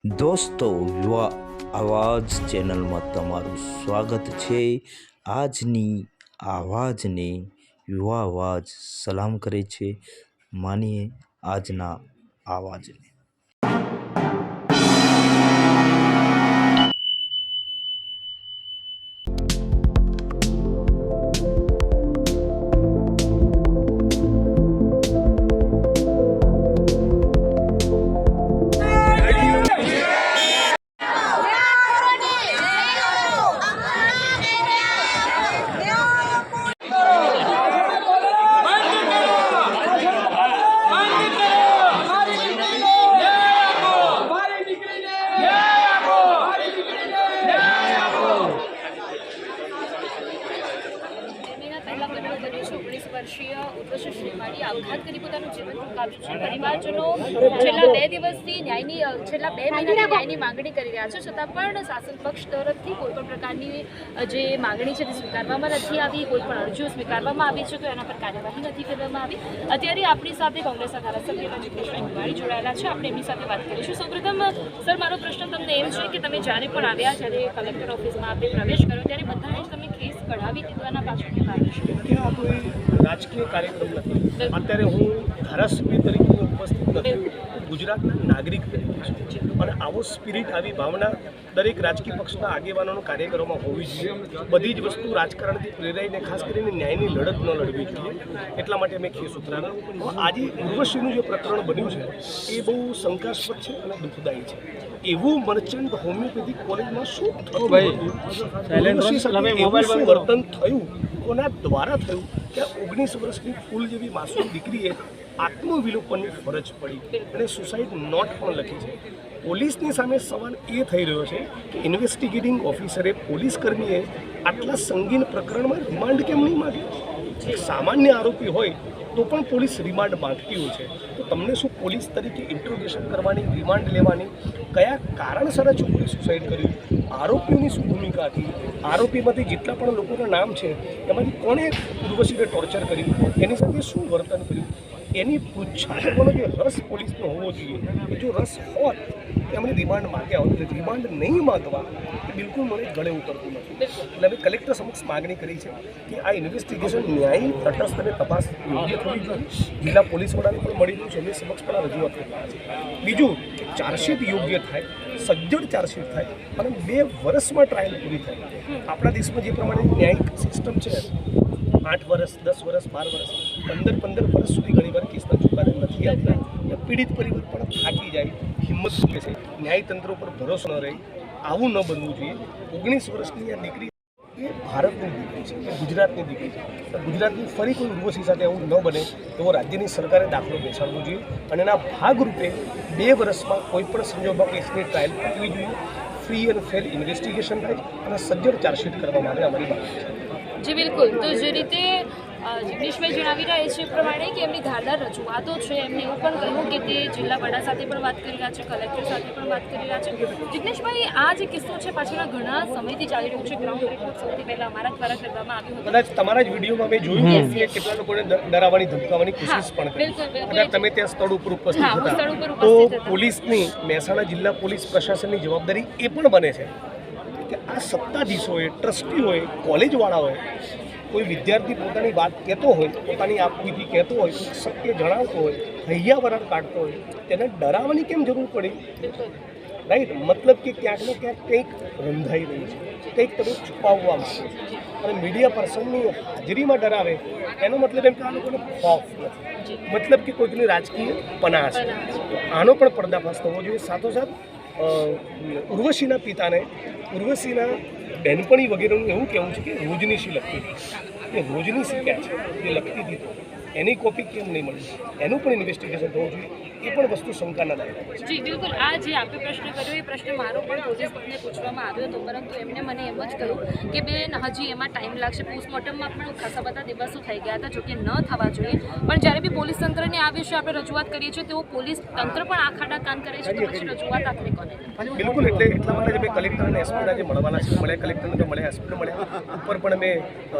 દોસ્તો, યુવા આવાજ ચેનલમાં તમારું સ્વાગત છે। આજની આવાજને યુવા આવાજ સલામ કરે છે। માનીએ આજના આવાજને। વર્ષીય ઉર્વશી શ્રીમાળી આપઘાત કરી પોતાનું જીવન ટૂંકાવ્યું છે। પરિવારજનો છેલ્લા 2 દિવસથી છેલ્લા 2 મહિનાથી ન્યાયની માંગણી કરી રહ્યા છે, છતાં પણ શાસન પક્ષ તરફથી કોઈપણ પ્રકારની જે માંગણી છે તે સ્વીકારવામાં નથી આવી, કોઈપણ અરજીઓ સ્વીકારવામાં આવી છે તો એના પર કાર્યવાહી નથી કરવામાં આવી। અત્યારે આપણી સાથે કોંગ્રેસના ધારાસભ્ય જિગ્નેશભાઈ મેવાણી જોડાયેલા છે, આપણે એમની સાથે વાત કરીશું। સૌપ્રથમ સર, મારો પ્રશ્ન તમને એમ છે કે તમે જ્યારે પણ આવ્યા, જ્યારે કલેક્ટર ઓફિસમાં આપણે પ્રવેશ કર્યો ત્યારે બધાએ જ તમે કેસ કઢાવી દીધો, એના પાછળનું કારણ શું? રાજકીય કાર્યક્રમ નથી। અત્યારે હું ધારાસભ્ય તરીકે ઉપસ્થિત નથી, ગુજરાતના નાગરિક તરીકે છું અને આવો સ્પિરિટ, આવી ભાવના દરેક રાજકીય પક્ષના આગેવાનોનો કાર્યકરોમાં હોવી જોઈએ। બધી જ વસ્તુ રાજકારણથી પ્રેરાઈને, ખાસ કરીને ન્યાયની લડત ન લડવી જોઈએ, એટલા માટે મેં ખેસ ઉતરાવ્યો। આજે ઉર્વશીનું જે પ્રકરણ બન્યું છે એ બહુ શંકાસ્પદ છે અને દુઃખદાયી છે। એવું મર્ચન્ટ હોમિયોપેથિક કોલેજમાં શું થયું, વર્તન થયું, કોના દ્વારા થયું કે 19 વર્ષની ફૂલ જેવી માસૂમ દીકરીએ આત્મવિલોપનની ફરજ પડી અને સુસાઇડ નોટ પણ લખી છે। પોલીસની સામે સવાલ એ થઈ રહ્યો છે કે ઇન્વેસ્ટિગેટિંગ ઓફિસરે, પોલીસ કર્મીએ આટલા સંગીન પ્રકરણમાં રિમાન્ડ કેમ નહીં માગે? એક સામાન્ય આરોપી હોય તો પણ પોલીસ રિમાન્ડ માંગતી હોય છે, તો તમને શું પોલીસ તરીકે ઇન્ટ્રોગેશન કરવાની, રિમાન્ડ લેવાની, કયા કારણસર આ છોકરી સુસાઇડ કર્યું, આરોપીઓની શું ભૂમિકા હતી, આરોપીમાંથી જેટલા પણ લોકોના નામ છે એમાંથી કોણે ઉર્વશીને ટોર્ચર કર્યું, એની સાથે શું વર્તન કર્યું, એની પૂછતાછ કરવાનો જે રસ પોલીસનો હોવો જોઈએ, એ જો રસ હોત એમણે રિમાન્ડ માગ્યા હોત, એટલે રિમાન્ડ નહીં માગવા એ બિલકુલ મને ગળે ઉતરતું નથી। એટલે અમે કલેક્ટર સમક્ષ માગણી કરી છે કે આ ઇન્વેસ્ટિગેશન ન્યાયી, તટસ્થ અને તપાસ યોગ્ય થવી જોઈએ। જિલ્લા પોલીસ વડાને પણ મળી ગયું છે, એમની સમક્ષ પણ રજૂઆત કરવા છે। બીજું કે ચાર્જશીટ યોગ્ય થાય, સજ્જડ ચાર્જશીટ થાય અને 2 વર્ષમાં ટ્રાયલ પૂરી થાય। આપણા દેશમાં જે પ્રમાણે ન્યાયિક સિસ્ટમ છે, 8 વર્ષ, 10 વર્ષ, 12 વર્ષ, 15 વર્ષ સુધી ઘણીવાર કેસના ચુકાદા નથી આપતા, પીડિત પરિવાર પણ થાકી જાય, હિંમત મૂકે છે, ન્યાયતંત્ર ઉપર ભરોસો ન રહે, આવું ન બનવું જોઈએ। 19 વર્ષની આ દીકરી એ ભારતની દીકરી છે, એ ગુજરાતની દીકરી છે, ગુજરાતની ફરી કોઈ ઉર્વશી સાથે આવું ન બને એવો રાજ્યની સરકારે દાખલો બેસાડવો જોઈએ અને એના ભાગરૂપે 2 વર્ષમાં કોઈ પણ સંજોગોમાં કેસની ટ્રાયલ કરવી જોઈએ, ફ્રી એન્ડ ફેર ઇન્વેસ્ટિગેશન થાય અને સજ્જડ ચાર્જશીટ કરવા માટે અમારી માંગ છે। જી બિલકુલ। તો જે રીતે જિગ્નેશભાઈ જણાવી રહ્યા છે એ પ્રમાણે કે એમની ધારદાર રજૂઆતો છે, એમને એવું પણ કહ્યું કે તે જિલ્લા વડા સાથે પણ વાત કરી રહ્યા છે, કલેક્ટર સાથે પણ વાત કરી રહ્યા છે। જિગ્નેશભાઈ, આ જે કિસ્સો છે પાછળના ઘણા સમયથી ચાલી રહ્યું છે, ગ્રાઉન્ડ રિપોર્ટ સૌથી પહેલાં અમારા દ્વારા કરવામાં આવ્યું હતું, કદાચ તમારા જ વિડીયોમાં મેં જોયું કે કેટલા લોકોને ડરાવવાની, ધમકાવવાની કોશિશ પણ કરી, કદાચ તમે ત્યાં સ્થળ ઉપર ઉપસ્થિત હતા, તો પોલીસની, મહેસાણા જિલ્લા પોલીસ પ્રશાસનની જવાબદારી એ પણ બને છે કે આ સત્તાધીશોએ, ટ્રસ્ટીઓએ, કોલેજવાળાઓએ, કોઈ વિદ્યાર્થી પોતાની વાત કહેતો હોય, પોતાની આપવીથી કહેતો હોય, કોઈ સત્ય જણાવતો હોય, હૈયાવરણ કાઢતો હોય, તેને ડરાવવાની કેમ જરૂર પડી? રાઈટ, મતલબ કે ક્યાંક ને ક્યાંક કંઈક રંધાઈ રહ્યું છે, કંઈક તમે છુપાવવા માંગો છો અને મીડિયા પર્સનની હાજરીમાં ડરાવે એનો મતલબ એમ કે આ લોકોને ખોફ નથી, મતલબ કે કોઈકની રાજકીય પનાશ છે। આનો પણ પર્દાફાશ થવો જોઈએ। સાથોસાથ ઉર્વશીના પિતાને, ઉર્વશીના બહેનપણી વગેરેનું એવું કહેવું છે કે રોજનીશી લખતી હતી, એ રોજનીશી ક્યાં છે એ લખતી હતી, એની કોપી કેમ નહીં મળી, એનું પણ ઇન્વેસ્ટિગેશન થવું જોઈએ, એ પણ વસ્તુ શંકાના દાયરા છે। જી બિલકુલ। આ જે આપણે પ્રશ્ન કર્યો એ પ્રશ્ન મારો પણ પોલીસને પૂછવામાં આવ્યો હતો, પરંતુ એમને મને એમ જ કહ્યું કે બેન હજી એમાં ટાઈમ લાગશે, પોસ્ટમોર્ટમમાં પણ ખાસા બધા દિવસો થઈ ગયા હતા, જોકે ન થવા જોઈએ, પણ જ્યારે બી પોલીસ તંત્રને આ વિશે આપણે રજૂઆત કરીએ છીએ તેઓ પોલીસ તંત્ર પણ આખાડા કાન કરે છે, તો પછી રજૂઆત આખરે કોને? બિલકુલ, એટલા માટે મેં કલેક્ટર અને એસપીના જે મળવાના છે, મળ્યા, કલેક્ટરને તો મળ્યા, એસપીને મળ્યા, ઉપર પણ મેં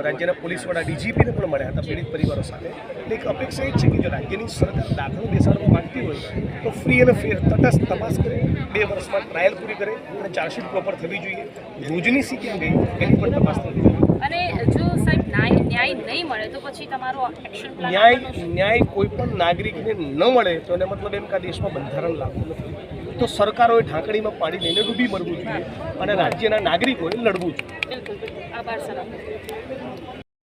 રાજ્યના પોલીસ વડા, ડીજીપીને પણ મળ્યા હતા પીડિત પરિવારો સાથે। એટલે એક અપેક્ષા એ જ છે કે જો રાજ્યની સરકાર દાખલો બેસાડવા માંગતી હોય તો ફ્રી અને ફેર તટસ્થ તપાસ કરે, 2 વર્ષમાં ટ્રાયલ પૂરી કરે અને ચાર્જશીટ પ્રોપર થવી જોઈએ. રોજની સી કેમ ગઈ એની પણ તપાસ થવી જોઈએ. અને જો સાહેબ ન્યાય નહીં મળે તો પછી તમારો એક્શન પ્લાન ન્યાય કોઈ પણ નાગરિકને ન મળે તો એને મતલબ એમ કે આ દેશમાં બંધારણ લાગુ નથી. તો સરકારોએ ઢાંકણીમાં પાણી લઈને ડૂબી મરવું જોઈએ અને રાજ્યના નાગરિકોએ લડવું જોઈએ. બિલકુલ આભાર સર.